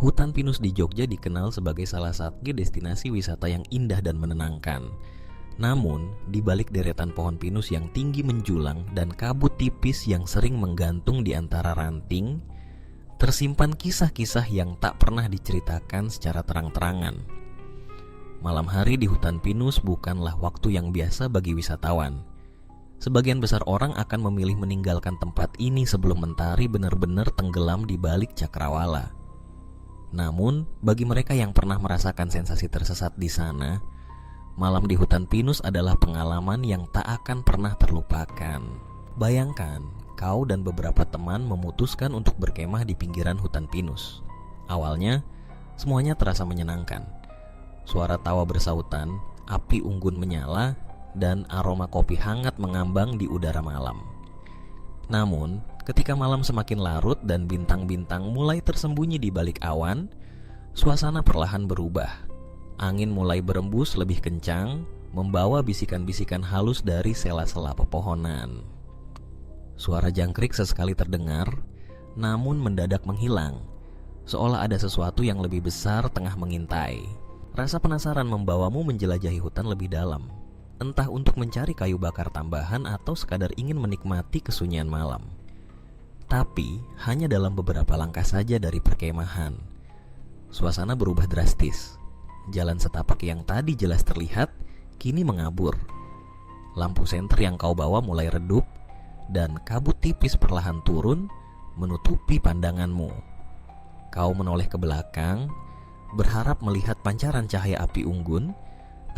Hutan pinus di Jogja dikenal sebagai salah satu destinasi wisata yang indah dan menenangkan. Namun, di balik deretan pohon pinus yang tinggi menjulang dan kabut tipis yang sering menggantung di antara ranting, tersimpan kisah-kisah yang tak pernah diceritakan secara terang-terangan. Malam hari di hutan pinus bukanlah waktu yang biasa bagi wisatawan. Sebagian besar orang akan memilih meninggalkan tempat ini sebelum mentari benar-benar tenggelam di balik cakrawala. Namun, bagi mereka yang pernah merasakan sensasi tersesat di sana, malam di hutan pinus adalah pengalaman yang tak akan pernah terlupakan. Bayangkan, kau dan beberapa teman memutuskan untuk berkemah di pinggiran hutan pinus. Awalnya, semuanya terasa menyenangkan. Suara tawa bersautan, api unggun menyala, dan aroma kopi hangat mengambang di udara malam. Namun, ketika malam semakin larut dan bintang-bintang mulai tersembunyi di balik awan, suasana perlahan berubah. Angin mulai berembus lebih kencang, membawa bisikan-bisikan halus dari sela-sela pepohonan. Suara jangkrik sesekali terdengar, namun mendadak menghilang, seolah ada sesuatu yang lebih besar tengah mengintai. Rasa penasaran membawamu menjelajahi hutan lebih dalam, entah untuk mencari kayu bakar tambahan atau sekadar ingin menikmati kesunyian malam. Tapi, hanya dalam beberapa langkah saja dari perkemahan, suasana berubah drastis. Jalan setapak yang tadi jelas terlihat, kini mengabur. Lampu senter yang kau bawa mulai redup, dan kabut tipis perlahan turun, menutupi pandanganmu. Kau menoleh ke belakang, berharap melihat pancaran cahaya api unggun,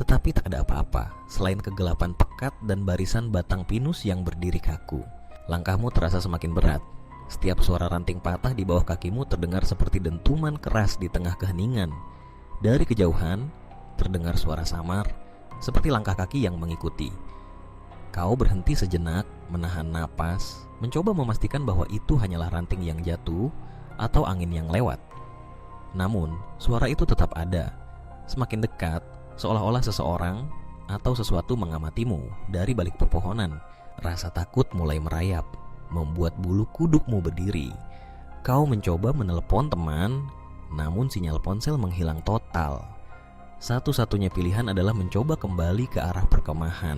tetapi tak ada apa-apa selain kegelapan pekat dan barisan batang pinus yang berdiri kaku. Langkahmu terasa semakin berat. Setiap suara ranting patah di bawah kakimu terdengar seperti dentuman keras di tengah keheningan. Dari kejauhan, terdengar suara samar, seperti langkah kaki yang mengikuti. Kau berhenti sejenak, menahan napas, mencoba memastikan bahwa itu hanyalah ranting yang jatuh atau angin yang lewat. Namun, suara itu tetap ada. Semakin dekat, seolah-olah seseorang atau sesuatu mengamatimu dari balik pepohonan. Rasa takut mulai merayap, membuat bulu kudukmu berdiri. Kau mencoba menelepon teman, namun sinyal ponsel menghilang total. Satu-satunya pilihan adalah mencoba kembali ke arah perkemahan.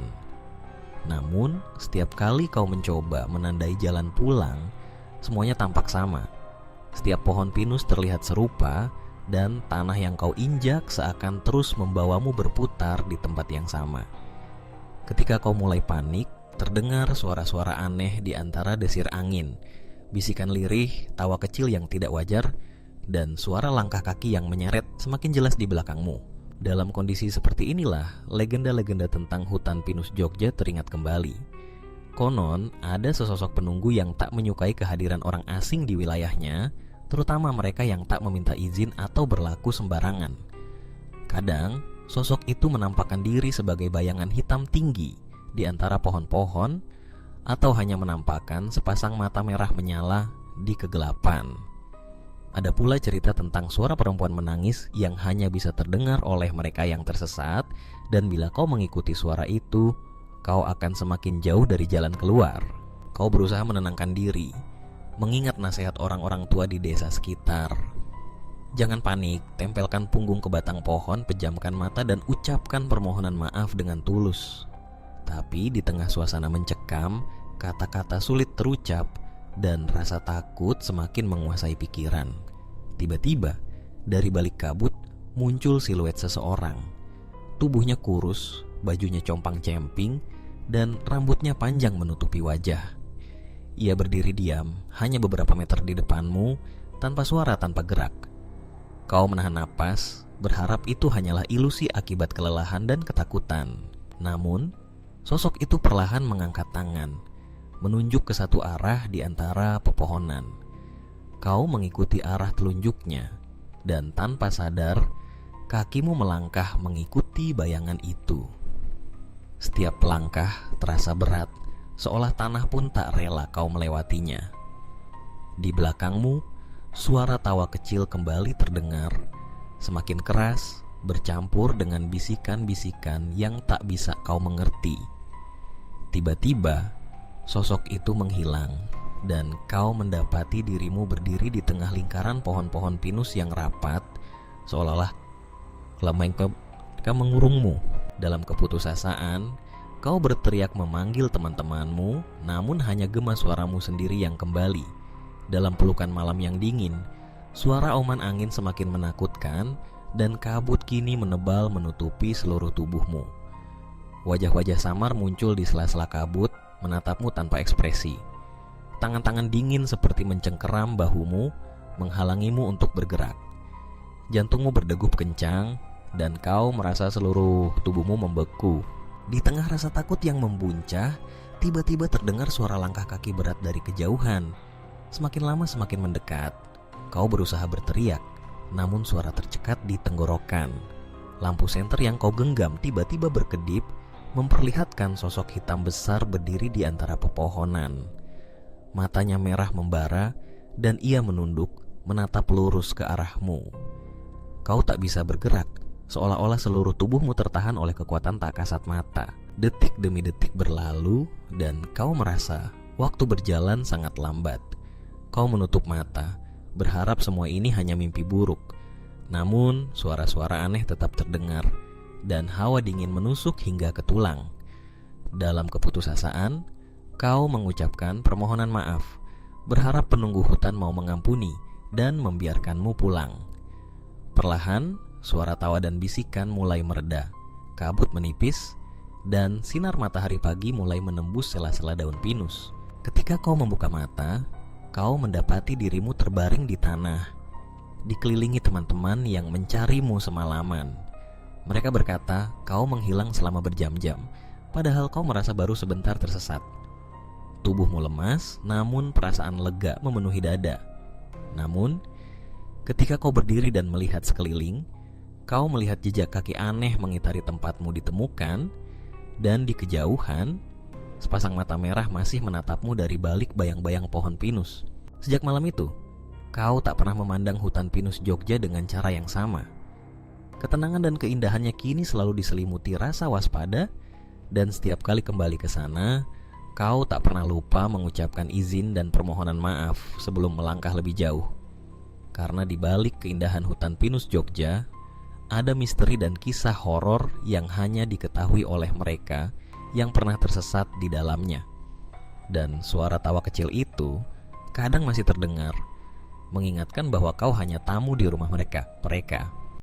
Namun, setiap kali kau mencoba menandai jalan pulang, semuanya tampak sama. Setiap pohon pinus terlihat serupa, dan tanah yang kau injak seakan terus membawamu berputar di tempat yang sama. Ketika kau mulai panik, terdengar suara-suara aneh di antara desir angin, bisikan lirih, tawa kecil yang tidak wajar, dan suara langkah kaki yang menyeret semakin jelas di belakangmu. Dalam kondisi seperti inilah, legenda-legenda tentang hutan pinus Jogja teringat kembali. Konon, ada sesosok penunggu yang tak menyukai kehadiran orang asing di wilayahnya, terutama mereka yang tak meminta izin atau berlaku sembarangan. Kadang, sosok itu menampakkan diri sebagai bayangan hitam tinggi di antara pohon-pohon, atau hanya menampakkan sepasang mata merah menyala di kegelapan. Ada pula cerita tentang suara perempuan menangis yang hanya bisa terdengar oleh mereka yang tersesat, dan bila kau mengikuti suara itu, kau akan semakin jauh dari jalan keluar. Kau berusaha menenangkan diri, mengingat nasihat orang-orang tua di desa sekitar. Jangan panik, tempelkan punggung ke batang pohon, pejamkan mata dan ucapkan permohonan maaf dengan tulus. Tapi di tengah suasana mencekam, kata-kata sulit terucap dan rasa takut semakin menguasai pikiran. Tiba-tiba, dari balik kabut muncul siluet seseorang. Tubuhnya kurus, bajunya compang-camping, dan rambutnya panjang menutupi wajah. Ia berdiri diam, hanya beberapa meter di depanmu, tanpa suara, tanpa gerak. Kau menahan napas, berharap itu hanyalah ilusi akibat kelelahan dan ketakutan. Namun, sosok itu perlahan mengangkat tangan, menunjuk ke satu arah di antara pepohonan. Kau mengikuti arah telunjuknya, dan tanpa sadar, kakimu melangkah mengikuti bayangan itu. Setiap langkah terasa berat, seolah tanah pun tak rela kau melewatinya. Di belakangmu, suara tawa kecil kembali terdengar, semakin keras, bercampur dengan bisikan-bisikan yang tak bisa kau mengerti. Tiba-tiba, sosok itu menghilang, dan kau mendapati dirimu berdiri di tengah lingkaran pohon-pohon pinus yang rapat, seolah-olah mereka mengurungmu. Dalam keputusasaan, kau berteriak memanggil teman-temanmu, namun hanya gema suaramu sendiri yang kembali. Dalam pelukan malam yang dingin, suara auman angin semakin menakutkan dan kabut kini menebal menutupi seluruh tubuhmu. Wajah-wajah samar muncul di sela-sela kabut, menatapmu tanpa ekspresi. Tangan-tangan dingin seperti mencengkeram bahumu, menghalangimu untuk bergerak. Jantungmu berdegup kencang, dan kau merasa seluruh tubuhmu membeku. Di tengah rasa takut yang membuncah, tiba-tiba terdengar suara langkah kaki berat dari kejauhan. Semakin lama semakin mendekat. Kau berusaha berteriak, namun suara tercekat di tenggorokan. Lampu senter yang kau genggam tiba-tiba berkedip, memperlihatkan sosok hitam besar berdiri di antara pepohonan. Matanya merah membara, dan ia menunduk, menatap lurus ke arahmu. Kau tak bisa bergerak, seolah-olah seluruh tubuhmu tertahan oleh kekuatan tak kasat mata. Detik demi detik berlalu, dan kau merasa waktu berjalan sangat lambat. Kau menutup mata, berharap semua ini hanya mimpi buruk. Namun, suara-suara aneh tetap terdengar, dan hawa dingin menusuk hingga ke tulang. Dalam keputusasaan, kau mengucapkan permohonan maaf, berharap penunggu hutan mau mengampuni dan membiarkanmu pulang. Perlahan, suara tawa dan bisikan mulai mereda, kabut menipis, dan sinar matahari pagi mulai menembus sela-sela daun pinus. Ketika kau membuka mata, kau mendapati dirimu terbaring di tanah, dikelilingi teman-teman yang mencarimu semalaman. Mereka berkata kau menghilang selama berjam-jam, padahal kau merasa baru sebentar tersesat. Tubuhmu lemas, namun perasaan lega memenuhi dada. Namun, ketika kau berdiri dan melihat sekeliling, kau melihat jejak kaki aneh mengitari tempatmu ditemukan, dan di kejauhan, sepasang mata merah masih menatapmu dari balik bayang-bayang pohon pinus. Sejak malam itu, kau tak pernah memandang hutan pinus Jogja dengan cara yang sama. Ketenangan dan keindahannya kini selalu diselimuti rasa waspada, dan setiap kali kembali ke sana, kau tak pernah lupa mengucapkan izin dan permohonan maaf sebelum melangkah lebih jauh. Karena di balik keindahan hutan pinus Jogja, ada misteri dan kisah horor yang hanya diketahui oleh mereka yang pernah tersesat di dalamnya. Dan suara tawa kecil itu kadang masih terdengar, mengingatkan bahwa kau hanya tamu di rumah mereka.